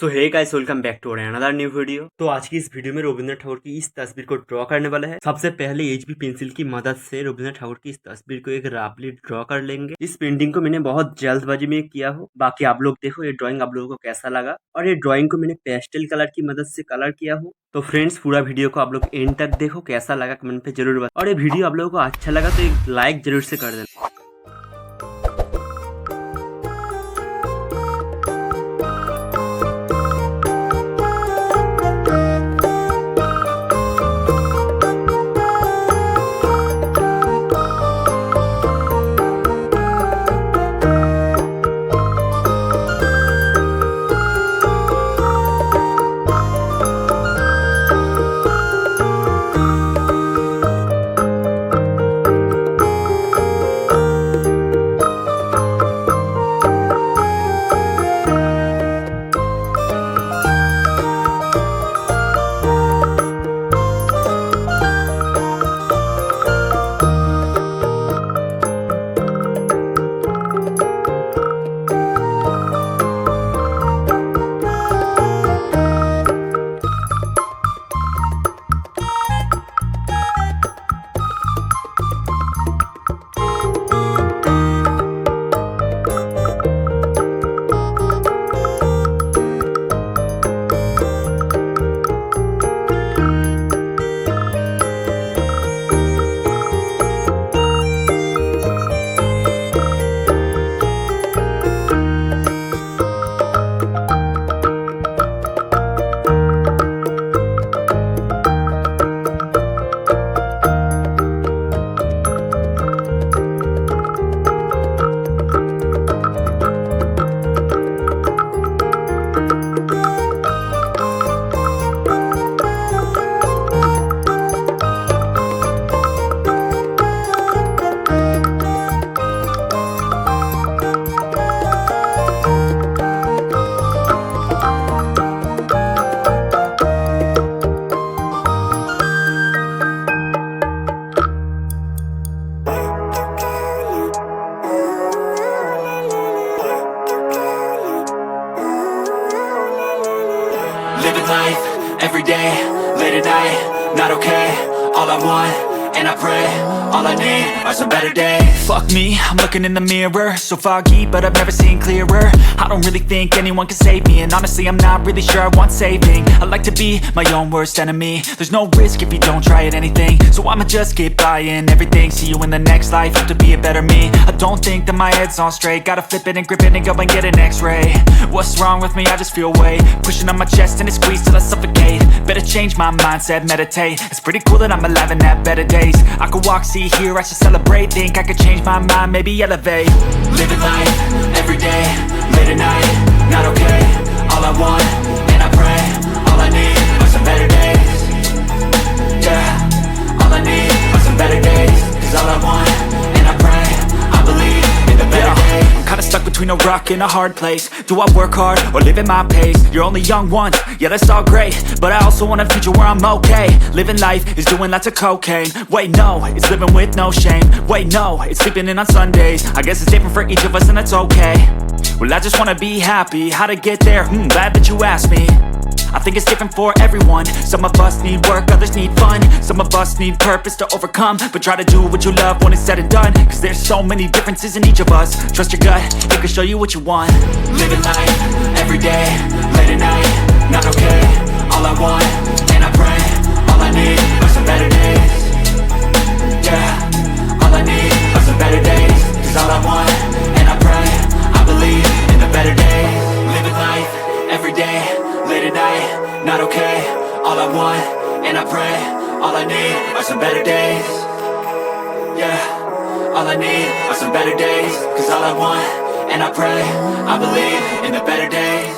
तो hey guys, welcome back to another new video. तो आज की इस वीडियो में रविंद्रनाथ ठाकुर की इस तस्वीर को ड्रॉ करने वाला है। सबसे पहले एचबी पेंसिल की मदद से रविंद्रनाथ ठाकुर की इस तस्वीर को एक रफली ड्रॉ कर लेंगे। इस पेंटिंग को मैंने बहुत जल्दबाजी में किया हो, बाकी आप लोग देखो ये ड्राइंग आप लोगों को कैसा लगा। और ये ड्राइंग को मैंने पेस्टल कलर की मदद से कलर किया हो। तो फ्रेंड्स, पूरा वीडियो को आप लोग एंड तक देखो, कैसा लगा कमेंट पे जरूर बताओ। और ये वीडियो आप लोगों को अच्छा लगा तो एक लाइक जरूर से कर देना। Living life, every day, late at night, not okay. All I want, and I pray, all I need are some better days. Fuck me, I'm looking in the mirror, so foggy, but I've never seen clearer. I don't really think anyone can save me, and honestly I'm not really sure I want saving. I like to be my own worst enemy. There's no risk if you don't try at anything, so I'ma just keep buying everything. See you in the next life, have to be a better me. I don't think that my head's on straight, gotta flip it and grip it and go and get an x-ray. What's wrong with me? I just feel weight pushing on my chest and it squeezes till I suffocate. Better change my mindset, meditate. It's pretty cool that I'm alive and have better days. I could walk, see, hear, I should celebrate. Think I could change my mind, maybe elevate. Living life, every day, late at night, not okay. All I want, and I pray, all I need are some better days. Yeah, all I need are some better days. Cause all I want, and I pray, I believe in the better days. I'm kinda stuck between a rock and a hard place. Do I work hard or live at my pace? You're only young once, yeah that's all great, but I also want a future where I'm okay. Living life is doing lots of cocaine. Wait no, it's living with no shame. Wait no, it's sleeping in on Sundays. I guess it's different for each of us and that's okay. Well I just wanna be happy, how to get there? Glad that you asked me. I think it's different for everyone. Some of us need work, others need fun. Some of us need purpose to overcome. But try to do what you love when it's said and done. Cause there's so many differences in each of us. Trust your gut, it can show you what you want. Living life, every day, late at night, not okay. All I want, and I pray, all I need are some better days. Yeah, all I need are some better days. Cause all I want, and I pray, I believe in the better days. Living life, every day, late at night, not okay. All I want, and I pray, all I need are some better days. Yeah, all I need are some better days. Cause all I want, and I pray, I believe in the better days.